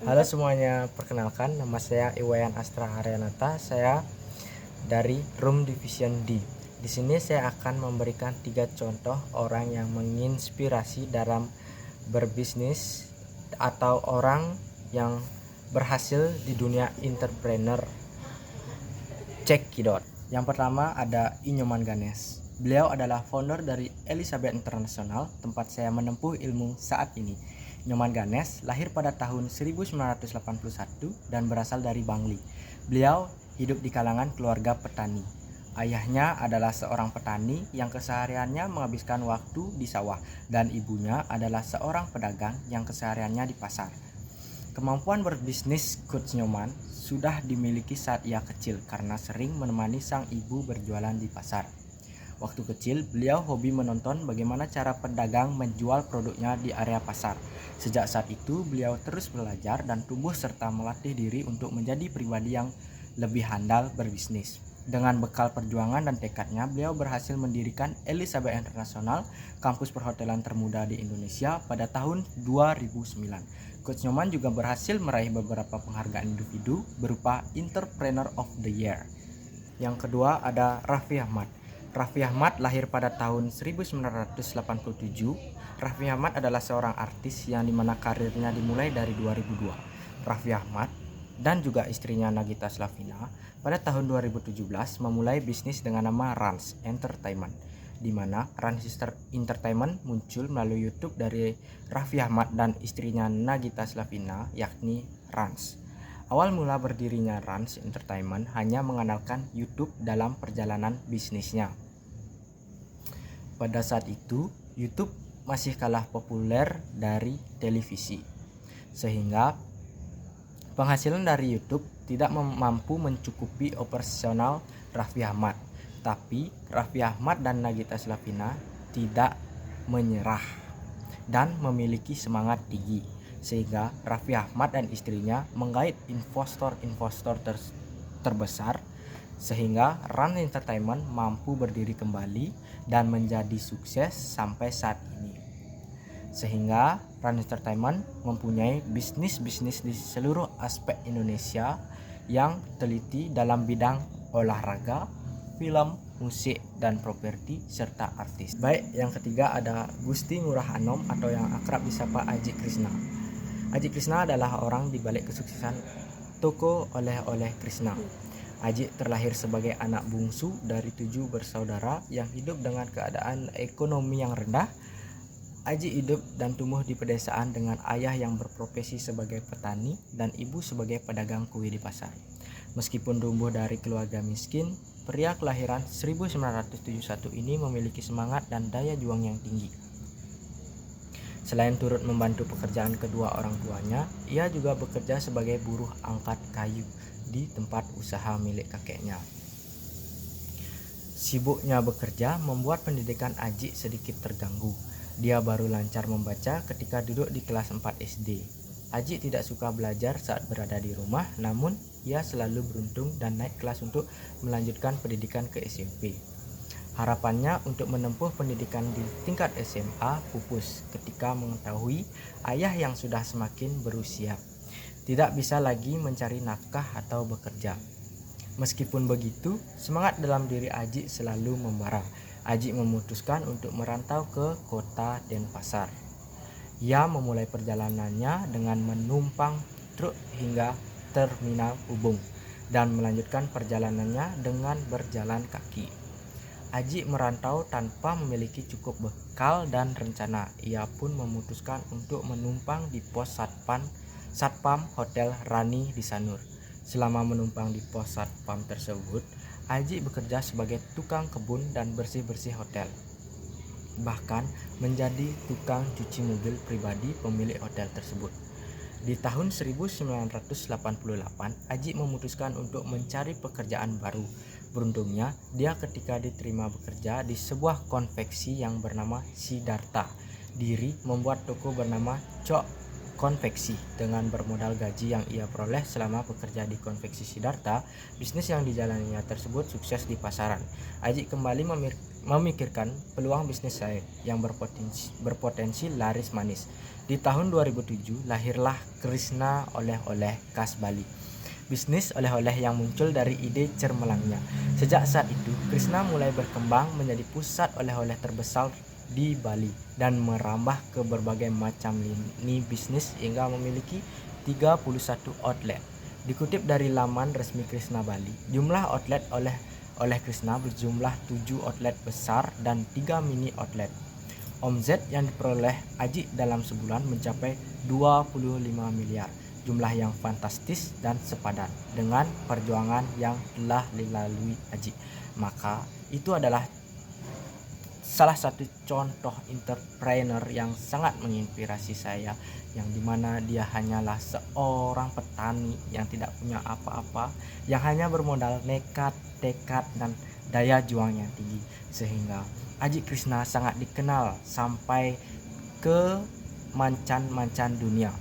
Halo semuanya, perkenalkan nama saya Iwayan Astra Haryanata. Saya dari Room Division D. Di sini saya akan memberikan 3 contoh orang yang menginspirasi dalam berbisnis atau orang yang berhasil di dunia entrepreneur. Cekidot. Yang pertama ada Inyoman Ganesh. Beliau adalah founder dari Elizabeth International, tempat saya menempuh ilmu saat ini. Inyoman Ganesh lahir pada tahun 1981 dan berasal dari Bangli. Beliau hidup di kalangan keluarga petani. Ayahnya adalah seorang petani yang kesehariannya menghabiskan waktu di sawah, dan ibunya adalah seorang pedagang yang kesehariannya di pasar. Kemampuan berbisnis Coach Nyoman sudah dimiliki saat ia kecil karena sering menemani sang ibu berjualan di pasar. Waktu kecil, beliau hobi menonton bagaimana cara pedagang menjual produknya di area pasar. Sejak saat itu, beliau terus belajar dan tumbuh serta melatih diri untuk menjadi pribadi yang lebih handal berbisnis. Dengan bekal perjuangan dan tekadnya, beliau berhasil mendirikan Elizabeth International, kampus perhotelan termuda di Indonesia pada tahun 2009. Coach Nyoman juga berhasil meraih beberapa penghargaan individu berupa Entrepreneur of the Year. Yang kedua ada Raffi Ahmad. Raffi Ahmad lahir pada tahun 1987. Raffi Ahmad adalah seorang artis yang dimana karirnya dimulai dari 2002. Raffi Ahmad dan juga istrinya Nagita Slavina pada tahun 2017 memulai bisnis dengan nama Rans Entertainment, di mana Rans Entertainment muncul melalui YouTube dari Raffi Ahmad dan istrinya Nagita Slavina, yakni Rans. Awal mula berdirinya Rans Entertainment hanya mengandalkan YouTube dalam perjalanan bisnisnya. Pada saat itu, YouTube masih kalah populer dari televisi, sehingga penghasilan dari YouTube tidak mampu mencukupi operasional Raffi Ahmad. Tapi Raffi Ahmad dan Nagita Slavina tidak menyerah dan memiliki semangat tinggi, sehingga Raffi Ahmad dan istrinya menggait investor terbesar, sehingga Rans Entertainment mampu berdiri kembali dan menjadi sukses sampai saat ini. Sehingga Rans Entertainment mempunyai bisnis-bisnis di seluruh aspek Indonesia yang teliti dalam bidang olahraga, film, musik, dan properti, serta artis. Baik, yang ketiga ada Gusti Ngurah Anom atau yang akrab disapa Aji Krishna. Aji Krishna adalah orang di balik kesuksesan toko oleh-oleh Krishna. Aji terlahir sebagai anak bungsu dari 7 bersaudara yang hidup dengan keadaan ekonomi yang rendah. Aji hidup dan tumbuh di pedesaan dengan ayah yang berprofesi sebagai petani dan ibu sebagai pedagang kue di pasar. Meskipun tumbuh dari keluarga miskin, pria kelahiran 1971 ini memiliki semangat dan daya juang yang tinggi. Selain turut membantu pekerjaan kedua orang tuanya, ia juga bekerja sebagai buruh angkat kayu di tempat usaha milik kakeknya. Sibuknya bekerja membuat pendidikan Aji sedikit terganggu. Dia baru lancar membaca ketika duduk di kelas 4 SD. Aji tidak suka belajar saat berada di rumah, namun ia selalu beruntung dan naik kelas untuk melanjutkan pendidikan ke SMP. Harapannya untuk menempuh pendidikan di tingkat SMA pupus ketika mengetahui ayah yang sudah semakin berusia tidak bisa lagi mencari nafkah atau bekerja. Meskipun begitu, semangat dalam diri Aji selalu membara. Aji memutuskan untuk merantau ke kota Denpasar. Ia memulai perjalanannya dengan menumpang truk hingga terminal Ubung dan melanjutkan perjalanannya dengan berjalan kaki. Aji merantau tanpa memiliki cukup bekal dan rencana. Ia pun memutuskan untuk menumpang di pos Satpam Hotel Rani di Sanur. Selama menumpang di pos Satpam tersebut, Aji bekerja sebagai tukang kebun dan bersih-bersih hotel. Bahkan menjadi tukang cuci mobil pribadi pemilik hotel tersebut. Di tahun 1988, Aji memutuskan untuk mencari pekerjaan baru. Beruntungnya, dia ketika diterima bekerja di sebuah konveksi yang bernama Siddhartha. Diri membuat toko bernama Cok konveksi. Dengan bermodal gaji yang ia peroleh selama bekerja di konveksi Siddhartha, bisnis yang dijalaninya tersebut sukses di pasaran. Aji kembali memikirkan peluang bisnis lain yang berpotensi laris manis. Di tahun 2007 lahirlah Krishna Oleh-oleh khas Bali. Bisnis oleh-oleh yang muncul dari ide cermelangnya. Sejak saat itu, Krishna mulai berkembang menjadi pusat oleh-oleh terbesar di Bali dan merambah ke berbagai macam lini bisnis hingga memiliki 31 outlet. Dikutip dari laman resmi Krishna Bali, jumlah outlet oleh Krishna berjumlah 7 outlet besar dan 3 mini outlet. Omzet yang diperoleh Aji dalam sebulan mencapai 25 miliar, jumlah yang fantastis dan sepadan dengan perjuangan yang telah dilalui Aji. Maka itu adalah salah satu contoh entrepreneur yang sangat menginspirasi saya, yang dimana dia hanyalah seorang petani yang tidak punya apa-apa, yang hanya bermodal nekat, tekad, dan daya juang yang tinggi, sehingga Aji Krishna sangat dikenal sampai ke mancan-mancan dunia.